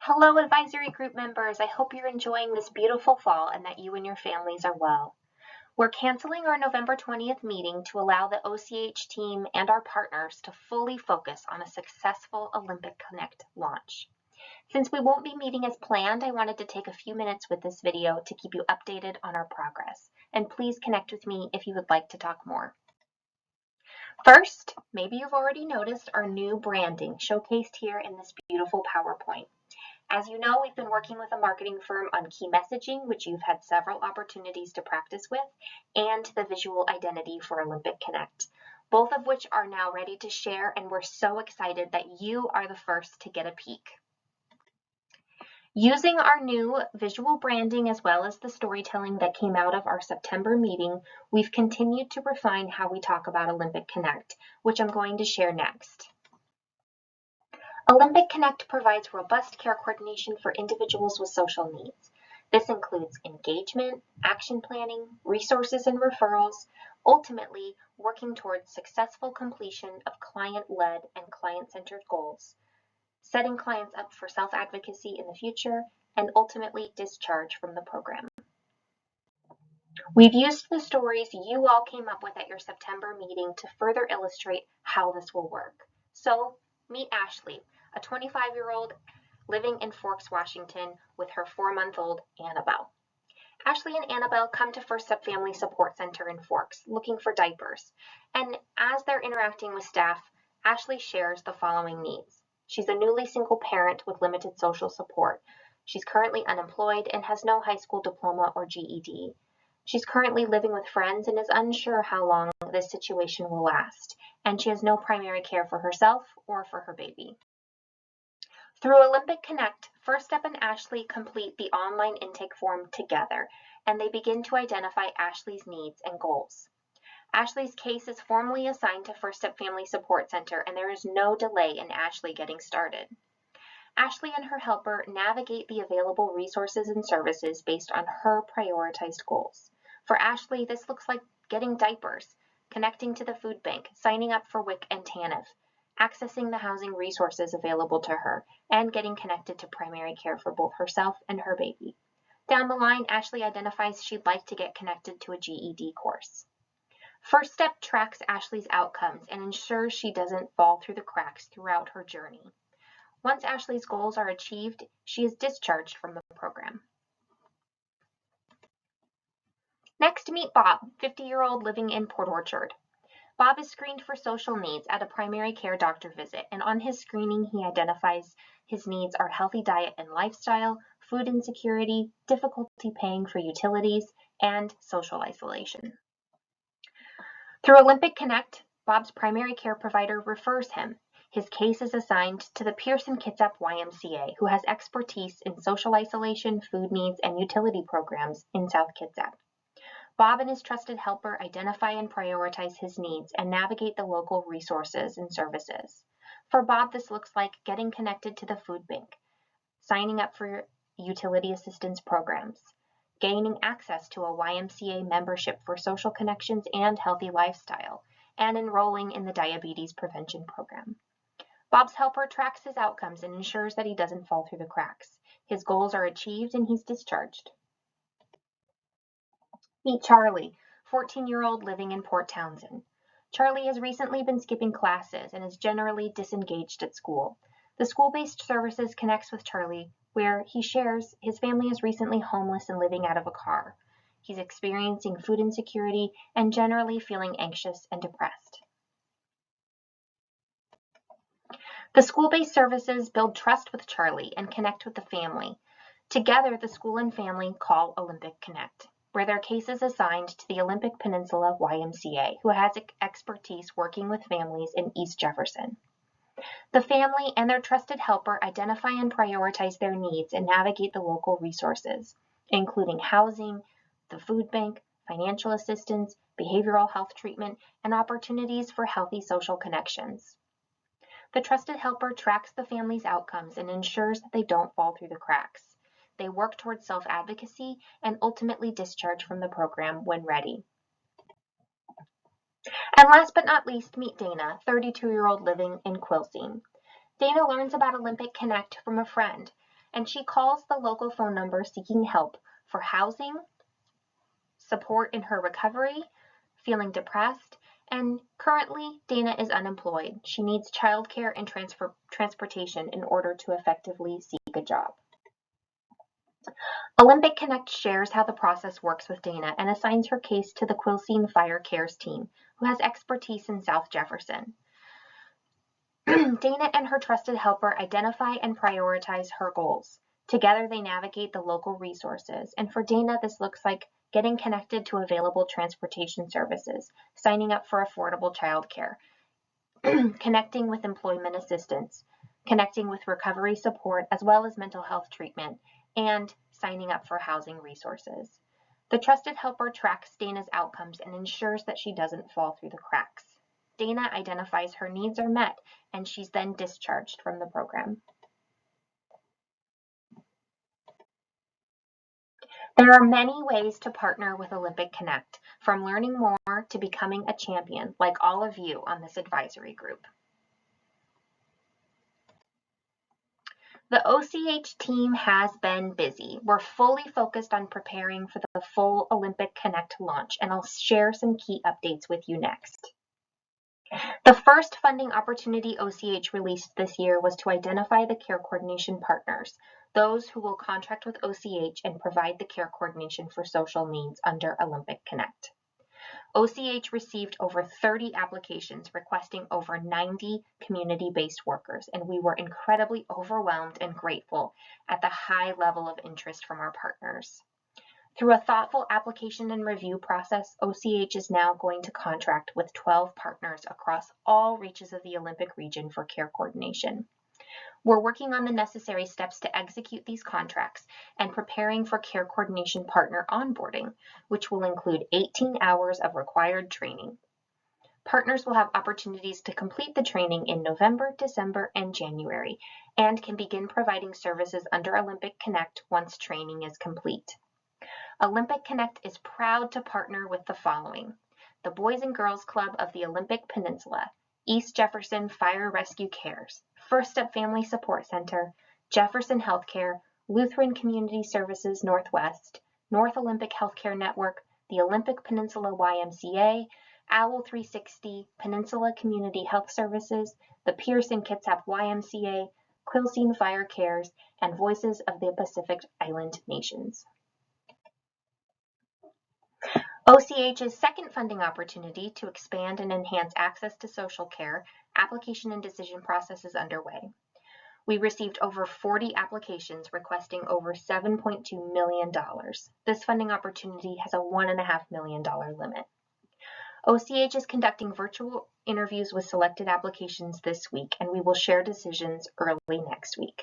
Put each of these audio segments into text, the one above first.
Hello, advisory group members. I hope you're enjoying this beautiful fall and that you and your families are well. We're canceling our November 20th meeting to allow the OCH team and our partners to fully focus on a successful Olympic Connect launch. Since we won't be meeting as planned, I wanted to take a few minutes with this video to keep you updated on our progress. And please connect with me if you would like to talk more. First, maybe you've already noticed our new branding showcased here in this beautiful PowerPoint. As you know, we've been working with a marketing firm on key messaging, which you've had several opportunities to practice with, and the visual identity for Olympic Connect, both of which are now ready to share, and we're so excited that you are the first to get a peek. Using our new visual branding as well as the storytelling that came out of our September meeting, we've continued to refine how we talk about Olympic Connect, which I'm going to share next. Olympic Connect provides robust care coordination for individuals with social needs. This includes engagement, action planning, resources and referrals, ultimately working towards successful completion of client-led and client-centered goals, setting clients up for self-advocacy in the future, and ultimately discharge from the program. We've used the stories you all came up with at your September meeting to further illustrate how this will work. So, meet Ashley, a 25-year-old living in Forks, Washington, with her 4-month-old Annabelle. Ashley and Annabelle come to First Step Family Support Center in Forks looking for diapers. And as they're interacting with staff, Ashley shares the following needs. She's a newly single parent with limited social support. She's currently unemployed and has no high school diploma or GED. She's currently living with friends and is unsure how long this situation will last, and she has no primary care for herself or for her baby. Through Olympic Connect, First Step and Ashley complete the online intake form together, and they begin to identify Ashley's needs and goals. Ashley's case is formally assigned to First Step Family Support Center, and there is no delay in Ashley getting started. Ashley and her helper navigate the available resources and services based on her prioritized goals. For Ashley, this looks like getting diapers, connecting to the food bank, signing up for WIC and TANF, accessing the housing resources available to her, and getting connected to primary care for both herself and her baby. Down the line, Ashley identifies she'd like to get connected to a GED course. First Step tracks Ashley's outcomes and ensures she doesn't fall through the cracks throughout her journey. Once Ashley's goals are achieved, she is discharged from the program. Next, meet Bob, 50-year-old living in Port Orchard. Bob is screened for social needs at a primary care doctor visit, and on his screening, he identifies his needs are healthy diet and lifestyle, food insecurity, difficulty paying for utilities, and social isolation. Through Olympic Connect, Bob's primary care provider refers him. His case is assigned to the Pearson Kitsap YMCA, who has expertise in social isolation, food needs, and utility programs in South Kitsap. Bob and his trusted helper identify and prioritize his needs and navigate the local resources and services. For Bob, this looks like getting connected to the food bank, signing up for utility assistance programs, gaining access to a YMCA membership for social connections and healthy lifestyle, and enrolling in the diabetes prevention program. Bob's helper tracks his outcomes and ensures that he doesn't fall through the cracks. His goals are achieved and he's discharged. Meet Charlie, 14-year-old living in Port Townsend. Charlie has recently been skipping classes and is generally disengaged at school. The school-based services connects with Charlie, where he shares his family is recently homeless and living out of a car. He's experiencing food insecurity and generally feeling anxious and depressed. The school-based services build trust with Charlie and connect with the family. Together, the school and family call Olympic Connect, where their case is assigned to the Olympic Peninsula YMCA, who has expertise working with families in East Jefferson. The family and their trusted helper identify and prioritize their needs and navigate the local resources, including housing, the food bank, financial assistance, behavioral health treatment, and opportunities for healthy social connections. The trusted helper tracks the family's outcomes and ensures that they don't fall through the cracks. They work towards self-advocacy and ultimately discharge from the program when ready. And last but not least, meet Dana, 32-year-old living in Quilcene. Dana learns about Olympic Connect from a friend. and she calls the local phone number seeking help for housing, support in her recovery, feeling depressed, and currently Dana is unemployed. She needs childcare and transportation in order to effectively seek a job. Olympic Connect shares how the process works with Dana and assigns her case to the Quilcene Fire Cares team, who has expertise in South Jefferson. Dana and her trusted helper identify and prioritize her goals. Together they navigate the local resources, and for Dana this looks like getting connected to available transportation services, signing up for affordable childcare, connecting with employment assistance, connecting with recovery support as well as mental health treatment, and signing up for housing resources. The trusted helper tracks Dana's outcomes and ensures that she doesn't fall through the cracks. Dana identifies her needs are met, and she's then discharged from the program. There are many ways to partner with Olympic Connect, from learning more to becoming a champion, like all of you on this advisory group. The OCH team has been busy. We're fully focused on preparing for the full Olympic Connect launch, and I'll share some key updates with you next. The first funding opportunity OCH released this year was to identify the care coordination partners, those who will contract with OCH and provide the care coordination for social needs under Olympic Connect. OCH received over 30 applications requesting over 90 community-based workers, and we were incredibly overwhelmed and grateful at the high level of interest from our partners. Through a thoughtful application and review process, OCH is now going to contract with 12 partners across all reaches of the Olympic region for care coordination. We're working on the necessary steps to execute these contracts and preparing for care coordination partner onboarding, which will include 18 hours of required training. Partners will have opportunities to complete the training in November, December, and January, and can begin providing services under Olympic Connect once training is complete. Olympic Connect is proud to partner with the following: the Boys and Girls Club of the Olympic Peninsula, East Jefferson Fire Rescue Cares, First Step Family Support Center, Jefferson Healthcare, Lutheran Community Services Northwest, North Olympic Healthcare Network, the Olympic Peninsula YMCA, OWL 360, Peninsula Community Health Services, the Pierce and Kitsap YMCA, Quilcene Fire Cares, and Voices of the Pacific Island Nations. OCH's second funding opportunity to expand and enhance access to social care application and decision process is underway. We received over 40 applications requesting over $7.2 million. This funding opportunity has a $1.5 million limit. OCH is conducting virtual interviews with selected applications this week, and we will share decisions early next week.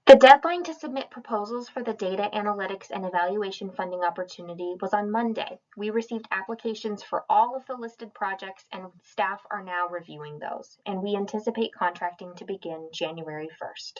The deadline to submit proposals for the Data Analytics and Evaluation Funding opportunity was on Monday. We received applications for all of the listed projects, and staff are now reviewing those, and we anticipate contracting to begin January 1st.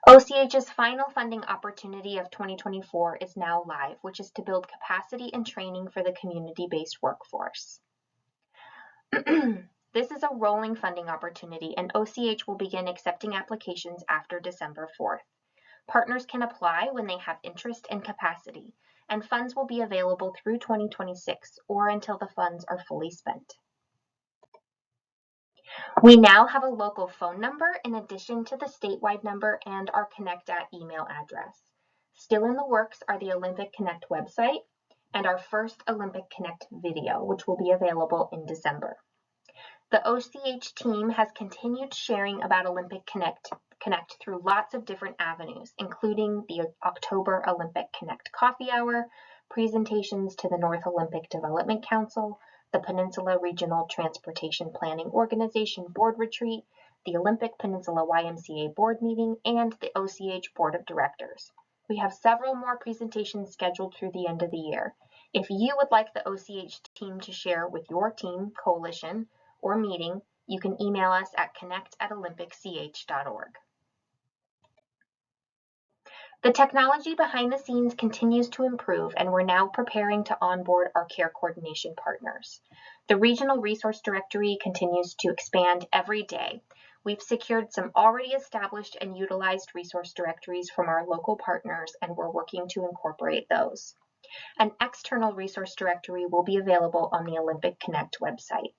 OCH's final funding opportunity of 2024 is now live, which is to build capacity and training for the community-based workforce. This is a rolling funding opportunity, and OCH will begin accepting applications after December 4th. Partners can apply when they have interest and capacity, and funds will be available through 2026 or until the funds are fully spent. We now have a local phone number in addition to the statewide number and our Connect@ email address. Still in the works are the Olympic Connect website and our first Olympic Connect video, which will be available in December. The OCH team has continued sharing about Olympic Connect through lots of different avenues, including the October Olympic Connect Coffee Hour, presentations to the North Olympic Development Council, the Peninsula Regional Transportation Planning Organization Board Retreat, the Olympic Peninsula YMCA Board Meeting, and the OCH Board of Directors. We have several more presentations scheduled through the end of the year. If you would like the OCH team to share with your team, coalition, or meeting, you can email us at connect@olympic.ch.org. The technology behind the scenes continues to improve, and we're now preparing to onboard our care coordination partners. The regional resource directory continues to expand every day. We've secured some already established and utilized resource directories from our local partners, and we're working to incorporate those. An external resource directory will be available on the Olympic Connect website.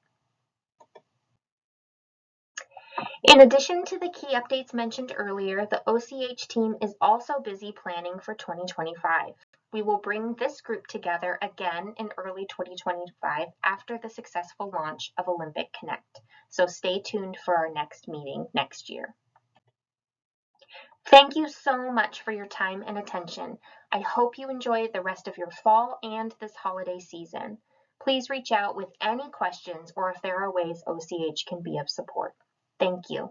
In addition to the key updates mentioned earlier, the OCH team is also busy planning for 2025. We will bring this group together again in early 2025 after the successful launch of Olympic Connect, so stay tuned for our next meeting next year. Thank you so much for your time and attention. I hope you enjoy the rest of your fall and this holiday season. Please reach out with any questions or if there are ways OCH can be of support. Thank you.